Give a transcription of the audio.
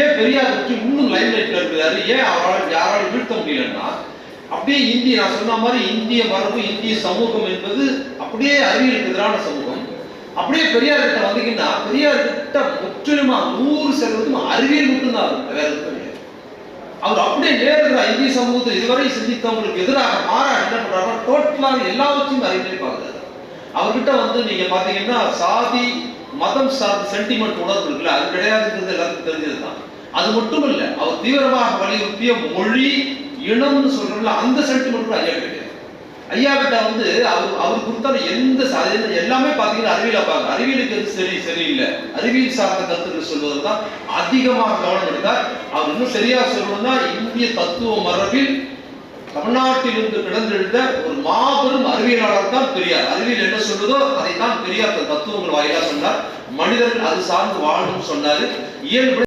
ஏன் பெரியார் பற்றி இன்னும் லைன் லைட்ல இருக்கிறாரு, ஏன் அவரால் யாராலும் வீழ்த்த முடியலன்னா, அப்படியே இந்திய நான் சொன்ன மாதிரி இந்திய மரபு இந்திய சமூகம் என்பது அப்படியே அறிவியலுக்கு எதிரான சமூகம். அப்படியே பெரியார் கிட்ட வந்தீங்கன்னா பெரியார் கிட்ட முற்றிலுமா 100% அறிவியல் மட்டும்தான் வேற எதுவும் கிடையாது. அவர் அப்படியே நேரடியா இந்திய சமூகத்தை இதுவரை சிந்தித்தவங்களுக்கு எதிராக மாற என்ன பண்றாரு, டோட்டலாக எல்லாவற்றையும் அறிவியல் பார்க்கிறார். அவர்கிட்ட வந்து நீங்க பாத்தீங்கன்னா சாதி மதம் சார்ந்த சென்டிமெண்ட் உணர்வு இருக்குல்ல, அது கிடையாதுங்கிறது எல்லாருக்கும் தெரிஞ்சதுதான். அது மட்டும் இல்ல, அவர் தீவிரமாக வலியுறுத்திய மொழி இனம்னு சொல்றோம்ல, அந்த சென்டிமெண்ட் ஐயா கிடையாது. ஐயா கிட்ட வந்து அவர் குறித்தான எந்த எல்லாமே பாத்தீங்கன்னா அறிவியல பாருங்க, அறிவியலுக்கு எது சரியில்லை, அறிவியல் சார்ந்த கருத்துக்கள் சொல்வதில் தான் அதிகமாக கவனம் எடுத்தார். அவர் இன்னும் சரியா சொல்லணும்னா இந்திய தத்துவ மரபில் தமிழ்நாட்டிலிருந்து கிடந்தெழுந்த ஒரு மாபெரும் அறிவியலாளர் தான் பெரியார். அறிவியல் என்ன சொல்றதோ அதை தான் பெரியார் தத்துவங்கள் வாயிலா சொன்னார். மனிதர்கள் அது சார்ந்து வாழணும் சொன்னாரு. இயல்பு